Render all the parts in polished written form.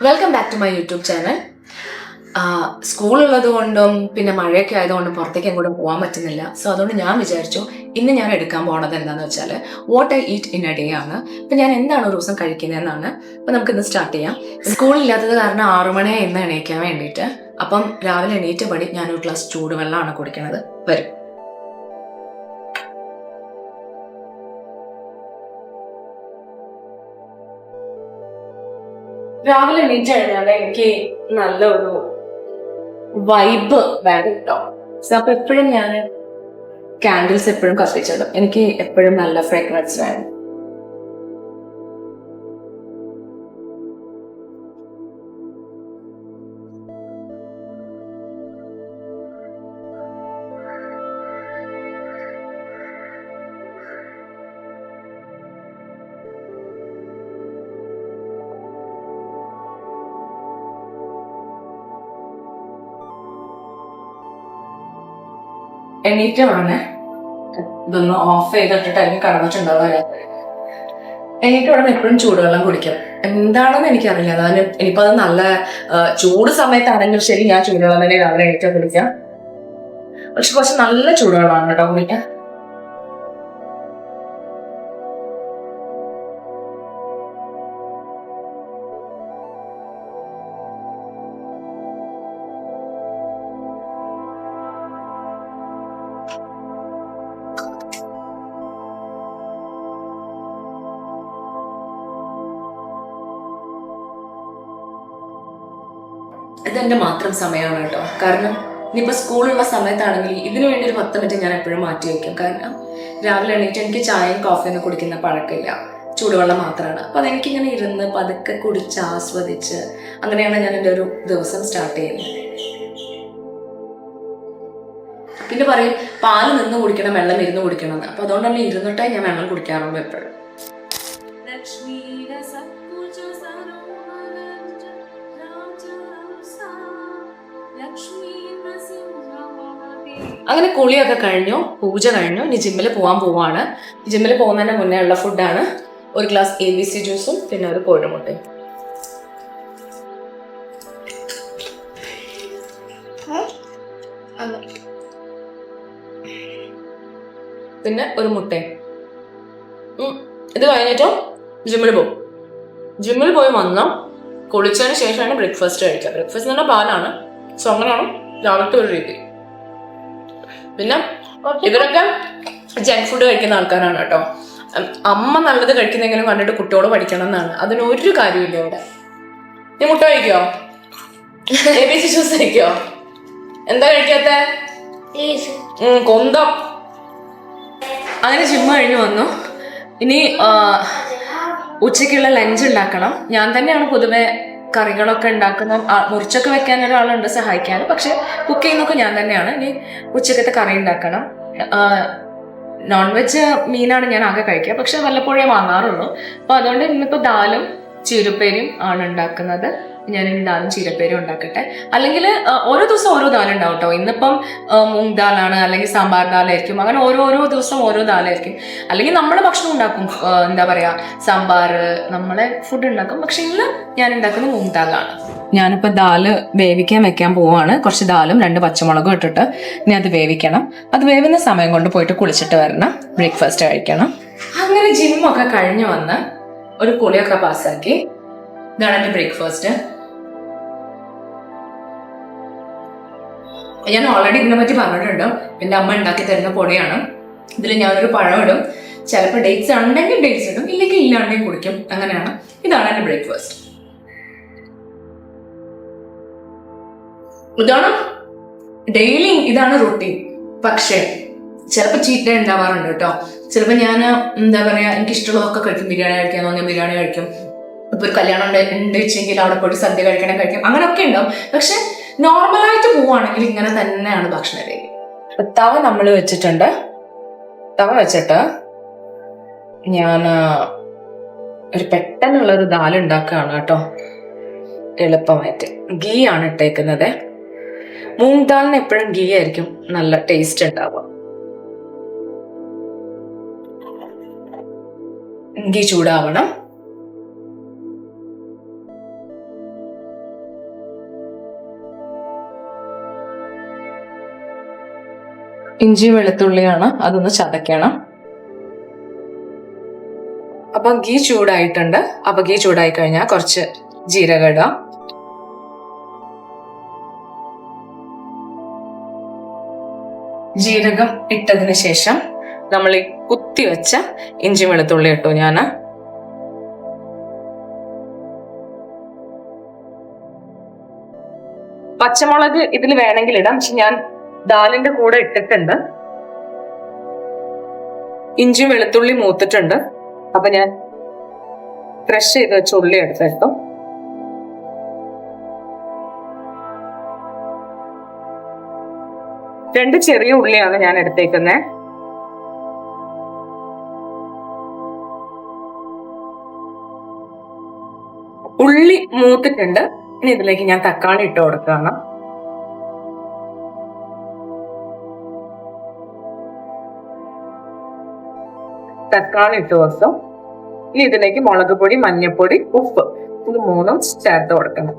Welcome back to my YouTube channel. സ്കൂളുള്ളത് കൊണ്ടും പിന്നെ മഴയൊക്കെ ആയതുകൊണ്ടും പുറത്തേക്ക് എങ്ങോട്ടും പോകാൻ പറ്റുന്നില്ല. സോ അതുകൊണ്ട് ഞാൻ വിചാരിച്ചു ഇന്ന് ഞാൻ എടുക്കാൻ പോണത് എന്താണെന്ന് വെച്ചാൽ what I eat in A day ആണ്. ഇപ്പം ഞാൻ എന്താണ് ഒരു ദിവസം കഴിക്കുന്നതെന്നാണ്. അപ്പം നമുക്ക് ഇന്ന് സ്റ്റാർട്ട് ചെയ്യാം. സ്കൂളില്ലാത്തത് കാരണം 6 മണിയായി ഇന്ന് എണീക്കാൻ വേണ്ടിയിട്ട്. അപ്പം രാവിലെ എണീറ്റ പടി ഞാനൊരു ഗ്ലാസ് ചൂടുവെള്ളമാണ് കുടിക്കുന്നത്. വരും. രാവിലെ എണീറ്റ് കഴിഞ്ഞാൽ എനിക്ക് നല്ലൊരു വൈബ് വേണം കേട്ടോ. സോ അപ്പൊ എപ്പോഴും ഞാൻ കാൻഡിൽസ് എപ്പോഴും കത്തിച്ചിടും. എനിക്ക് എപ്പോഴും നല്ല ഫ്രാഗ്രൻസ് വേണം. എണീറ്റാണ് ഇതൊന്ന് ഓഫ് ചെയ്തിട്ടിട്ടായിരിക്കും കടന്നിട്ടുണ്ടാവുക. എണീറ്റ് ഉടനെ എപ്പോഴും ചൂടുവെള്ളം കുടിക്കും. എന്താണെന്ന് എനിക്കറിയില്ല. അതായത് ഇനിയിപ്പോ അത് നല്ല ചൂട് സമയത്താണെങ്കിലും ശരി, ഞാൻ ചൂടുവെള്ളം തന്നെ രാവിലെ എണീറ്റാ കുടിക്കാം. പക്ഷെ കുറച്ച് നല്ല ചൂടുവെള്ളമാണ് കേട്ടോ കുടിക്കാൻ. ഇതെന്റെ മാത്രം സമയമാണ് കേട്ടോ. കാരണം ഇനിയിപ്പോൾ സ്കൂളുള്ള സമയത്താണെങ്കിൽ ഇതിനു വേണ്ടി ഒരു 10 മിനിറ്റ് ഞാൻ എപ്പോഴും മാറ്റി വയ്ക്കും. കാരണം രാവിലെ എണീറ്റ് എനിക്ക് ചായയും കോഫിയൊന്നും കുടിക്കുന്ന പഴക്കമില്ല, ചൂടുവെള്ളം മാത്രമാണ്. അപ്പം അതെനിക്കിങ്ങനെ ഇരുന്ന് പതുക്കെ കുടിച്ച് ആസ്വദിച്ച് അങ്ങനെയാണ് ഞാൻ എൻ്റെ ഒരു ദിവസം സ്റ്റാർട്ട് ചെയ്യുന്നത്. പിന്നെ പറയും പാല് നിന്ന് കുടിക്കണം, വെള്ളം ഇരുന്ന് കുടിക്കണം എന്ന്. അപ്പം അതുകൊണ്ട് തന്നെ ഇരുന്നിട്ടേ ഞാൻ വെള്ളം കുടിക്കാറുള്ളൂ എപ്പോഴും. അങ്ങനെ കുളിയൊക്കെ കഴിഞ്ഞു, പൂജ കഴിഞ്ഞു. ഇനി ജിമ്മിൽ പോകാൻ പോവാണ്. ജിമ്മിൽ പോകുന്നതിന് മുന്നേ ഉള്ള ഫുഡാണ് ഒരു ഗ്ലാസ് ABC ജ്യൂസും പിന്നെ ഒരു കോഴിമുട്ടയും. പിന്നെ ഒരു മുട്ടയും. ഇത് കഴിഞ്ഞിട്ടോ ജിമ്മിൽ പോകും. ജിമ്മിൽ പോയി വന്നോ കുളിച്ചതിന് ശേഷമാണ് ബ്രേക്ക്ഫാസ്റ്റ് കഴിക്കുക. ബ്രേക്ക്ഫാസ്റ്റ് എന്ന് പറഞ്ഞാൽ പാലാണ്. സോ അങ്ങനെയാണ് രാവിലത്തെ ഒരു രീതി. പിന്നെ ഇവരൊക്കെ ജങ്ക് ഫുഡ് കഴിക്കുന്ന ആൾക്കാരാണ് കേട്ടോ. അമ്മ നല്ലത് കഴിക്കുന്നെങ്കിലും കണ്ടിട്ട് കുട്ടിയോട് പഠിക്കണം എന്നാണ്. അതിനൊരു കാര്യമില്ല ഇവിടെ. നീ മുട്ട കഴിക്കോ? ABC ജ്യൂസ് കഴിക്കോ? എന്താ കഴിക്കാത്ത? കൊന്തം. അങ്ങനെ ജിമ്മ് കഴിഞ്ഞ് വന്നു. ഇനി ഉച്ചയ്ക്കുള്ള ലഞ്ച് ഉണ്ടാക്കണം. ഞാൻ തന്നെയാണ് പൊതുവെ കറികളൊക്കെ ഉണ്ടാക്കുന്ന. മുറിച്ചൊക്കെ വെക്കാൻ ഒരാളുണ്ട് സഹായിക്കാൻ, പക്ഷെ കുക്ക് ചെയ്യുന്നൊക്കെ ഞാൻ തന്നെയാണ്. ഇനി ഉച്ചക്കത്തെ കറി ഉണ്ടാക്കണം. നോൺ വെജ് മീനാണ് ഞാൻ ആകെ കഴിക്കുക, പക്ഷെ വല്ലപ്പോഴേ വാങ്ങാറുള്ളൂ. അപ്പൊ അതുകൊണ്ട് ഇന്നിപ്പോ ദാലും ചീരപ്പേരിയും ആണ് ഉണ്ടാക്കുന്നത്. ഞാൻ ഇനി ദാലും ചീരപ്പേരും ഉണ്ടാക്കട്ടെ. അല്ലെങ്കിൽ ഓരോ ദിവസം ഓരോ ദാലുണ്ടാവും കേട്ടോ. ഇന്നിപ്പം മൂങ് ദാലാണ്, അല്ലെങ്കിൽ സാമ്പാർ ദാലായിരിക്കും. അങ്ങനെ ഓരോ ദിവസം ഓരോ ദാലായിരിക്കും. അല്ലെങ്കിൽ നമ്മളെ ഭക്ഷണം ഉണ്ടാക്കും, എന്താ പറയാ, സാമ്പാർ, നമ്മളെ ഫുഡ് ഉണ്ടാക്കും. പക്ഷെ ഇന്ന് ഞാൻ ഉണ്ടാക്കുന്നത് മൂങ് ദാലാണ്. ഞാനിപ്പോൾ ദാല് വേവിക്കാൻ വെക്കാൻ പോവാണ്. കുറച്ച് ദാലും 2 പച്ചമുളകും ഇട്ടിട്ട് ഇനി അത് വേവിക്കണം. അത് വേവുന്ന സമയം കൊണ്ട് പോയിട്ട് കുളിച്ചിട്ട് വരണം, ബ്രേക്ക്ഫാസ്റ്റ് കഴിക്കണം. അങ്ങനെ ജിമ്മൊക്കെ കഴിഞ്ഞ് വന്ന് ഒരു കുളിയൊക്കെ പാസ്സാക്കി. ഇതാണ് എൻ്റെ ബ്രേക്ക്ഫാസ്റ്റ്. ഞാൻ ഓൾറെഡി ഇതിനെ പറ്റി പറഞ്ഞിട്ടുണ്ട്. എൻ്റെ അമ്മ ഉണ്ടാക്കി തരുന്ന പൊടിയാണ്. ഇതിൽ ഞാനൊരു പഴം ഇടും. ചിലപ്പോൾ ഡേറ്റ്സ് ഉണ്ടെങ്കിൽ ഡേറ്റ്സ് ഇടും, ഇല്ലെങ്കിൽ ഇല്ലാണ്ടെങ്കിൽ കുടിക്കും. അങ്ങനെയാണ്. ഇതാണ് എൻ്റെ ബ്രേക്ക്ഫാസ്റ്റ്. ഇതാണ് ഡെയിലി, ഇതാണ് റൂട്ടീൻ. പക്ഷേ ചിലപ്പോൾ ചീറ്റ് ഡേ ഉണ്ടാവാറുണ്ട് കേട്ടോ. ചിലപ്പോൾ ഞാൻ എന്താ പറയാ, എനിക്ക് ഇഷ്ടമുള്ളതൊക്കെ കഴിക്കും. ബിരിയാണി കഴിക്കാൻ തോന്നിയാൽ ബിരിയാണി കഴിക്കും. ഇപ്പൊ ഒരു കല്യാണം ഉണ്ട് വെച്ചെങ്കിൽ അവിടെ പോയിട്ട് സദ്യ കഴിക്കും. അങ്ങനെയൊക്കെ ഉണ്ടാവും. പക്ഷെ നോർമലായിട്ട് പോവുകയാണെങ്കിൽ ഇങ്ങനെ തന്നെയാണ് ഭക്ഷണ രീതി. തവ നമ്മൾ വെച്ചിട്ടുണ്ട്. തവ വെച്ചിട്ട് ഞാൻ ഒരു പെട്ടെന്നുള്ളൊരു ദാൽ ഉണ്ടാക്കുകയാണ് കേട്ടോ, എളുപ്പമായിട്ട്. ഗീ ആണ് ഇട്ടേക്കുന്നത്. മൂങ് ദാലിന് എപ്പോഴും ഗീ ആയിരിക്കും നല്ല ടേസ്റ്റ് ഉണ്ടാവുക. ഗീ ചൂടാവണം. ഇഞ്ചി വെളുത്തുള്ളിയാണ്, അതൊന്ന് ചതക്കണം. അപ്പൊ ഗീ ചൂടായിട്ടുണ്ട്. അപ്പൊ ഗീ ചൂടായി കഴിഞ്ഞാൽ കുറച്ച് ജീരകം ഇടാം. ജീരകം ഇട്ടതിന് ശേഷം നമ്മൾ ഈ കുത്തി വെച്ച ഇഞ്ചി വെളുത്തുള്ളി ഇട്ടു ഞാന്. പച്ചമുളക് ഇതിൽ വേണമെങ്കിൽ ഇടാം, പക്ഷെ ഞാൻ ദാലിന്റെ കൂടെ ഇട്ടിട്ടുണ്ട്. ഇഞ്ചി വെളുത്തുള്ളി മൂത്തിട്ടുണ്ട്. അപ്പൊ ഞാൻ ക്രഷ് ചെയ്ത് വെച്ച ഉള്ളി എടുത്തിട്ടു. രണ്ട് ചെറിയ ഉള്ളിയാണ് ഞാൻ എടുത്തേക്കുന്നത്. ഉള്ളി മൂത്തിട്ടുണ്ട്. ഇനി ഇതിലേക്ക് ഞാൻ തക്കാളി ഇട്ട് കൊടുക്കുകയാണ്. തക്കാളി ഇട്ട് കൊടുത്തു. ഇനി ഇതിലേക്ക് മുളക് പൊടി, മഞ്ഞൾപ്പൊടി, ഉപ്പ്, ഇത് മൂന്നും ചേർത്ത് കൊടുക്കണം.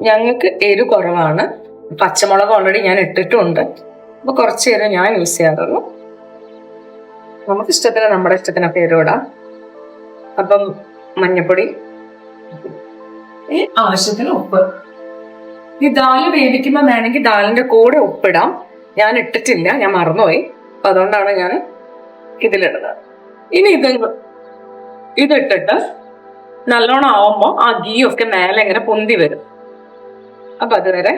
ഞങ്ങൾക്ക് എരിവ് കുറവാണ്. പച്ചമുളക് ഓൾറെഡി ഞാൻ ഇട്ടിട്ടുണ്ട്. അപ്പൊ കുറച്ച് എരിവ് ഞാൻ യൂസ് ചെയ്യാറുള്ളൂ. നമുക്ക് ഇഷ്ടത്തിന്, നമ്മുടെ ഇഷ്ടത്തിനൊക്കെ എരിവ് ഇടാം. അപ്പം മഞ്ഞൾപ്പൊടി, ആവശ്യത്തിന് ഉപ്പ്. ഈ ദാല് വേവിക്കുമ്പോ വേണമെങ്കിൽ ദാലിന്റെ കൂടെ ഉപ്പിടാം. ഞാൻ ഇട്ടിട്ടില്ല, ഞാൻ മറന്നുപോയി. അപ്പൊ അതുകൊണ്ടാണ് ഞാൻ ഇതിലിടുന്നത്. ഇനി ഇതിട്ടിട്ട് നല്ലോണം ആവുമ്പോ ആ ഗീ ഒക്കെ മേലെ ഇങ്ങനെ പൊന്തി വരും. അപ്പൊ അതുവരെ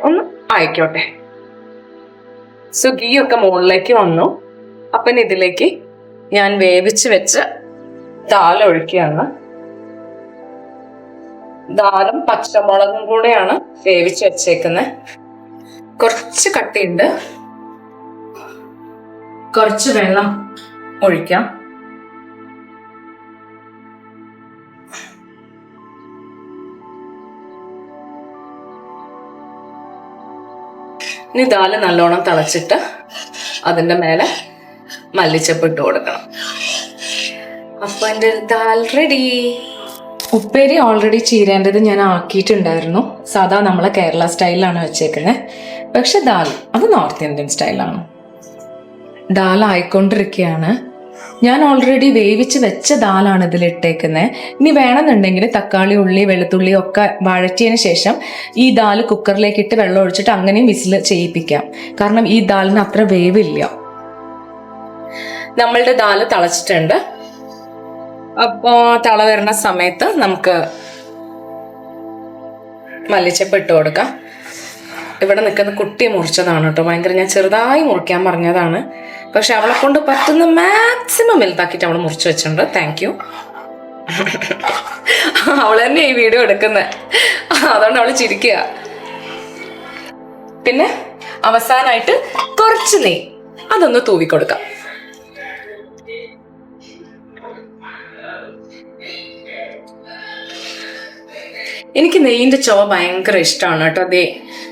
ഒന്ന് ആയിക്കോട്ടെ. സോ ഗീ ഒക്കെ മുകളിലേക്ക് വന്നു. അപ്പം ഇതിലേക്ക് ഞാൻ വേവിച്ച് വെച്ച ദാൽ ഒഴിക്കുകയാണ്. ദാലും പച്ചമുളകും കൂടെയാണ് വേവിച്ച് വെച്ചേക്കുന്നത്. കുറച്ച് കട്ടിയുണ്ട്. കുറച്ച് വെള്ളം ഒഴിക്കാം. ഇനി ദാല് നല്ലോണം തിളച്ചിട്ട് അതിന്റെ മേലെ മല്ലിച്ചപ്പ് ഇട്ട് കൊടുക്കണം. അപ്പൊ എൻ്റെ ദാൽ റെഡി. ഉപ്പേരി ഓൾറെഡി ചീരേണ്ടത് ഞാൻ ആക്കിയിട്ടുണ്ടായിരുന്നു. സാധാ നമ്മളെ കേരള സ്റ്റൈലിലാണ് വെച്ചേക്കുന്നത്. പക്ഷെ ദാൽ അത് നോർത്ത് ഇന്ത്യൻ സ്റ്റൈലാണ്. ദാൽ ആയിക്കൊണ്ടിരിക്കുകയാണ്. ഞാൻ ഓൾറെഡി വേവിച്ച് വെച്ച ദാലാണ് ഇതിലിട്ടേക്കുന്നത്. ഇനി വേണമെന്നുണ്ടെങ്കിൽ തക്കാളി, ഉള്ളി, വെളുത്തുള്ളി ഒക്കെ വഴറ്റിയതിന് ശേഷം ഈ ദാല് കുക്കറിലേക്ക് ഇട്ട് വെള്ളം ഒഴിച്ചിട്ട് അങ്ങനെയും വിസിൽ ചെയ്യിപ്പിക്കാം. കാരണം ഈ ദാലിന് അത്ര വേവില്ല. നമ്മളുടെ ദാല് തിളച്ചിട്ടുണ്ട്. അപ്പോ തള വരുന്ന സമയത്ത് നമുക്ക് മല്ലിച്ചപ്പ് ഇട്ട് കൊടുക്കാം. ഇവിടെ നിൽക്കുന്ന കുട്ടി മുറിച്ചതാണ് കേട്ടോ. ഭയങ്കര ഞാൻ ചെറുതായി മുറിക്കാൻ പറഞ്ഞതാണ്. പക്ഷെ അവളെ കൊണ്ട് പറ്റുന്ന മാക്സിമം വലുതാക്കിയിട്ട് അവൾ മുറിച്ച് വെച്ചിട്ടുണ്ട്. Thank you. അവൾ തന്നെ ഈ വീഡിയോ എടുക്കുന്നത്, അതുകൊണ്ട് അവള് ചിരിക്കുക. പിന്നെ അവസാനമായിട്ട് കുറച്ച് നെയ്യ് അതൊന്ന് തൂവിക്കൊടുക്കാം. എനിക്ക് നെയ്യിന്റെ ചുവ ഭയങ്കര ഇഷ്ടമാണ് കേട്ടോ.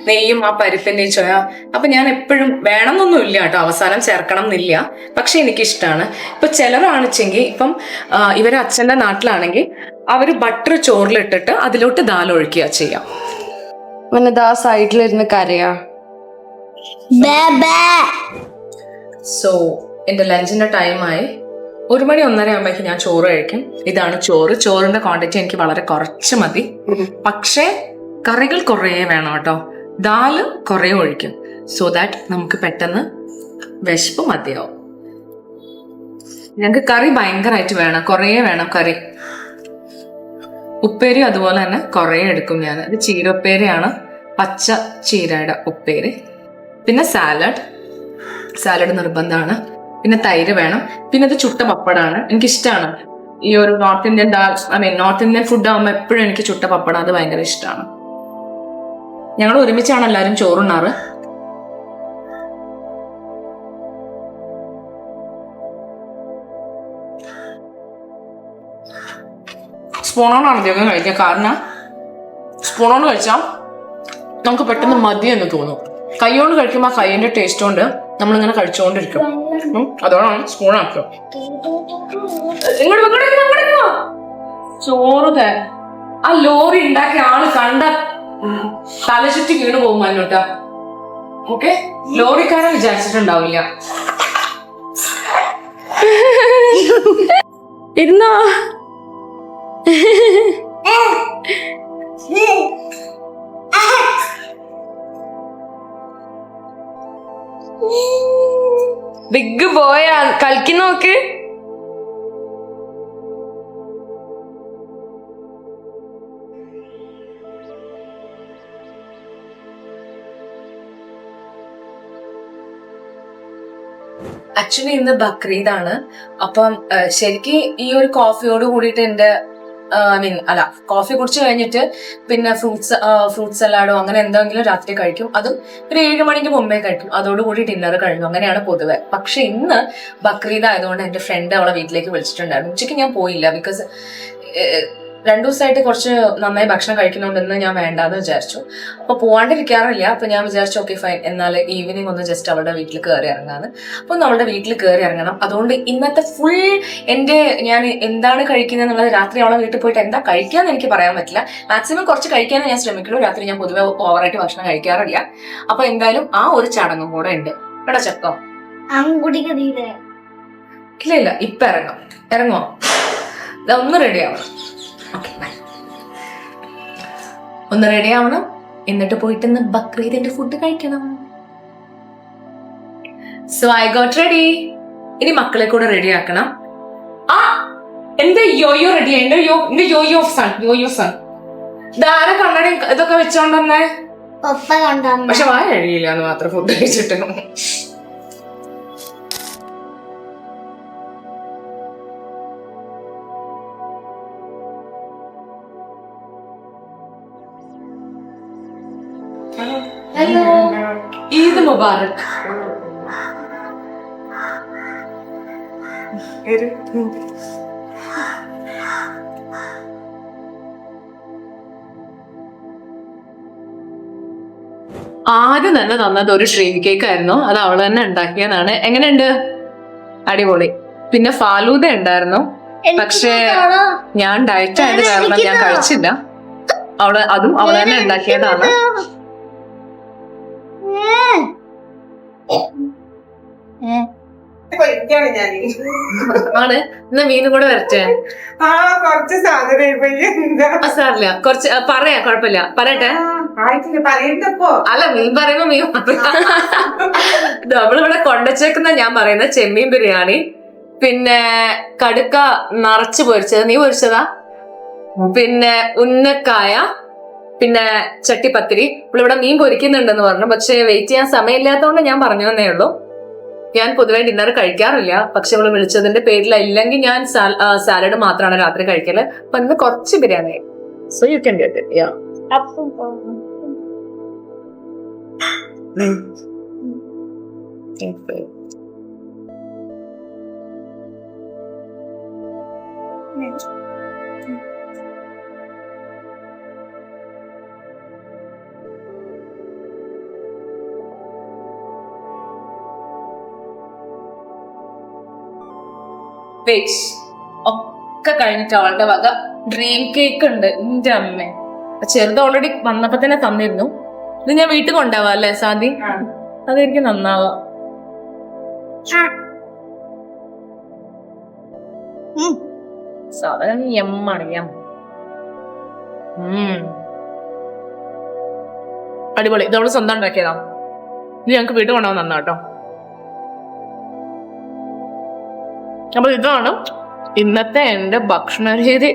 നെയ്യും ആ പരിപ്പിന്റെയും ചുവ. അപ്പൊ ഞാൻ എപ്പോഴും വേണമെന്നൊന്നും ഇല്ല കേട്ടോ, അവസാനം ചേർക്കണം എന്നില്ല. പക്ഷെ എനിക്കിഷ്ടമാണ്. ഇപ്പൊ ചിലരാണിച്ചെങ്കിൽ, ഇപ്പം ഇവരെ അച്ഛന്റെ നാട്ടിലാണെങ്കിൽ അവര് ബട്ടർ ചോറിലിട്ടിട്ട് അതിലോട്ട് ദാൽ ഒഴിക്കുക ചെയ്യാം. പിന്നെ ദാ സൈഡിലിരുന്ന് കരയാ. സോ എന്റെ ലഞ്ചിന്റെ ടൈമായി. 1 മണി 1:30 ആകുമ്പോഴേക്കും ഞാൻ ചോറ് കഴിക്കും. ഇതാണ് ചോറ്. ചോറിന്റെ ക്വാണ്ടിറ്റി എനിക്ക് വളരെ കുറച്ച് മതി. പക്ഷേ കറികൾ കുറേ വേണം കേട്ടോ. ദാല് കുറേ ഒഴിക്കും. സോ ദാറ്റ് നമുക്ക് പെട്ടെന്ന് വിശപ്പ് മതിയാവും. ഞങ്ങൾക്ക് കറി ഭയങ്കരമായിട്ട് വേണം, കുറേ വേണം കറി. ഉപ്പേരി അതുപോലെ തന്നെ കുറേ എടുക്കും ഞാൻ. ഇത് ചീര ഉപ്പേരിയാണ്, പച്ച ചീരയുടെ ഉപ്പേരി. പിന്നെ സാലഡ് നിർബന്ധമാണ്. പിന്നെ തൈര് വേണം. പിന്നെ ഇത് ചുട്ട പപ്പടാണ്. എനിക്കിഷ്ടമാണ്. ഈ ഒരു നോർത്ത് ഇന്ത്യൻ ഫുഡ് ആകുമ്പോൾ എപ്പോഴും എനിക്ക് ചുട്ട പപ്പടം അത് ഭയങ്കര ഇഷ്ടമാണ്. ഞങ്ങൾ ഒരുമിച്ചാണ് എല്ലാവരും ചോറുണ്ണാറ്. സ്പൂണോണാണ് അധികം കഴിക്കുക. കാരണം സ്പൂണോണ് കഴിച്ചാൽ നമുക്ക് പെട്ടെന്ന് മതി എന്ന് തോന്നും. കൈകൊണ്ട് കഴിക്കുമ്പോൾ ആ കൈയിന്റെ ടേസ്റ്റ് കൊണ്ട് നമ്മളിങ്ങനെ കഴിച്ചുകൊണ്ടിരിക്കും. അതോടാണ് സ്പൂണാക്കുക. ചോറ് ആ ലോറി ഉണ്ടാക്കിയ ആള് കണ്ട തലചുറ്റി വീണ് പോകും. മഞ്ഞോട്ടാ ഓക്കെ, ലോറിക്കാരൻ വിചാരിച്ചിട്ടുണ്ടാവില്ല. ഇരുന്നോ? ബിഗ് ബോയാ കളിക്കുന്ന നോക്ക്. ആക്ച്വലി ഇന്ന് ബക്രീദാണ്. അപ്പം ശരിക്കും ഈ ഒരു കോഫിയോട് കൂടിയിട്ട് എന്റെ കോഫി കുടിച്ചു കഴിഞ്ഞിട്ട് പിന്നെ ഫ്രൂട്ട് സലാഡോ അങ്ങനെ എന്തെങ്കിലും രാത്രി കഴിക്കും. അതും ഒരു 7 മണിക്ക് മുമ്പേ കഴിക്കും. അതോടുകൂടി ഡിന്നർ കഴിഞ്ഞു. അങ്ങനെയാണ് പൊതുവെ. പക്ഷെ ഇന്ന് ബക്രീദ് ആയതുകൊണ്ട് എന്റെ ഫ്രണ്ട് അവളെ വീട്ടിലേക്ക് വിളിച്ചിട്ടുണ്ടായിരുന്നു. ഉച്ചയ്ക്ക് ഞാൻ പോയില്ല. ബിക്കോസ് 2 ദിവസമായിട്ട് കുറച്ച് നന്നായി ഭക്ഷണം കഴിക്കുന്നുണ്ടെന്ന് ഞാൻ വേണ്ടാന്ന് വിചാരിച്ചു. അപ്പൊ പോവാണ്ടിരിക്കാറില്ല. അപ്പൊ ഞാൻ വിചാരിച്ചു ഓക്കെ ഫൈൻ, എന്നാൽ ഈവനിങ് ഒന്ന് ജസ്റ്റ് അവളുടെ വീട്ടിൽ കയറി ഇറങ്ങാന്ന്. അപ്പൊ നമ്മളുടെ വീട്ടിൽ കയറി ഇറങ്ങണം. അതുകൊണ്ട് ഇന്നത്തെ ഫുൾ ഞാൻ എന്താണ് കഴിക്കുന്നത് എന്നുള്ളത് രാത്രി അവളെ വീട്ടിൽ പോയിട്ട് എന്താ കഴിക്കാന്ന് എനിക്ക് പറയാൻ പറ്റില്ല. മാക്സിമം കുറച്ച് കഴിക്കാനേ ഞാൻ ശ്രമിക്കുള്ളൂ. രാത്രി ഞാൻ പൊതുവെ ഓവറായിട്ട് ഭക്ഷണം കഴിക്കാറില്ല. അപ്പൊ എന്തായാലും ആ ഒരു ചടങ്ങും കൂടെ ഉണ്ട്. എടാ ചക്കോ, ഇല്ല ഇപ്പൊ ഇറങ്ങോ ഒന്ന് റെഡി ആവണം. ഓക്കെ, ഒന്ന് റെഡി ആവണം. എന്നിട്ട് പോയിട്ട് ഇന്ന് ബക്രീദിന്റെ ഫുഡ് കഴിക്കണം. So I got ready. ഇനി മക്കളെ കൂടെ റെഡി ആക്കണം. എന്റെ യോയോ റെഡി. എന്റെ യോയോ സൺ ധാര കണ്ണട ഇതൊക്കെ വെച്ചോണ്ടന്നെ. പക്ഷെ വായ കഴിയില്ല എന്ന് മാത്രം ഫുഡ് കഴിച്ചിട്ട്. ഹലോ, ഈദ് മുബാറക്. ആദ്യം തന്നെ തന്നത് ഒരു ഷ്രീ കേക്ക് ആയിരുന്നു. അത് അവള് തന്നെ ഉണ്ടാക്കിയതാണ്. എങ്ങനെയുണ്ട്? അടിപൊളി. പിന്നെ ഫാലൂദ ഉണ്ടായിരുന്നു. പക്ഷെ ഞാൻ ഡയറ്റ് ആയത് കാരണം ഞാൻ കഴിച്ചില്ല. അതും അവള് തന്നെ ഉണ്ടാക്കിയതാണ്. ആണ്. എന്നാ മീനും കൂടെ വരട്ടെ. സാറില്ല, കുറച്ച് പറയാ, കുഴപ്പമില്ല, പറയട്ടെ. അല്ല, മീൻ പറയുമ്പോ മീൻ നമ്മളിവിടെ കൊണ്ടുവച്ചേക്കുന്ന ഞാൻ പറയുന്ന ചെമ്മീൻ ബിരിയാണി, പിന്നെ കടുക്ക നിറച്ച് പൊരിച്ചത്. നീ പൊരിച്ചതാ? പിന്നെ ഉന്നക്കായ, പിന്നെ ചട്ടിപ്പത്തിരി. ഇവിടെ മീൻ പൊരിക്കുന്നുണ്ടെന്ന് പറഞ്ഞു. പക്ഷെ വെയിറ്റ് ചെയ്യാൻ സമയമില്ലാത്തതുകൊണ്ട് ഞാൻ പറഞ്ഞു തന്നേ ഉള്ളൂ. ഞാൻ പൊതുവെ ഡിന്നർ കഴിക്കാറില്ല. പക്ഷെ അവള് വിളിച്ചതിന്റെ പേരിൽ ഇല്ലെങ്കിൽ ഞാൻ സാലഡ് മാത്രമാണ് രാത്രി കഴിക്കല്. അപ്പൊ ഇന്ന് കുറച്ച് biryani. So you can get it. Yeah, ഒക്കെ കഴിഞ്ഞിട്ട് അവളുടെ വക ഡ്രീം കേക്ക് ഉണ്ട്. എന്റെ അമ്മ, ചെറുത് ഓൾറെഡി വന്നപ്പോ തന്നെ തന്നിരുന്നു. ഇത് ഞാൻ വീട്ടിൽ കൊണ്ടാവാ അല്ലേ സാദി? അതെനിക്ക് നന്നാവാ. സാധനം എമ്മാണ്. അടിപൊളി. ഇത് അവള് സ്വന്തം ഉണ്ടാക്കിയതാ. ഇത് ഞങ്ങക്ക് വീട്ടിൽ കൊണ്ടുപോകാൻ നന്നാട്ടോ. അപ്പൊ ഇതാണ് ഇന്നത്തെ എന്റെ ഭക്ഷണ രീതി.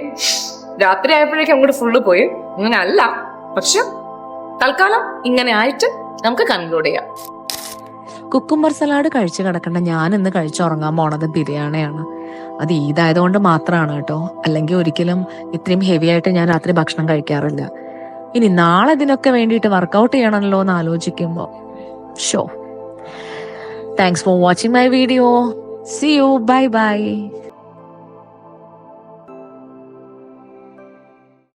രാത്രി ആയപ്പോഴേക്കും അങ്ങോട്ട് ഫുള്ള് പോയി. ഇങ്ങനെ അല്ല, പക്ഷെ തൽക്കാലം ഇങ്ങനെ ആയിട്ട് നമുക്ക് കൺക്ലൂഡ് ചെയ്യാം. കുക്കുംബർ സലാഡ് കഴിച്ചു കിടക്കേണ്ട ഞാൻ ഇന്ന് കഴിച്ചുറങ്ങാൻ പോണത് ബിരിയാണിയാണ്. അത് ഈദായതുകൊണ്ട് മാത്രമാണ് കേട്ടോ. അല്ലെങ്കിൽ ഒരിക്കലും ഇത്രയും ഹെവി ആയിട്ട് ഞാൻ രാത്രി ഭക്ഷണം കഴിക്കാറില്ല. ഇനി നാളെ ഇതിനൊക്കെ വേണ്ടിയിട്ട് വർക്കൗട്ട് ചെയ്യണമല്ലോ എന്ന് ആലോചിക്കുമ്പോ thanks for watching my video. See you. Bye bye.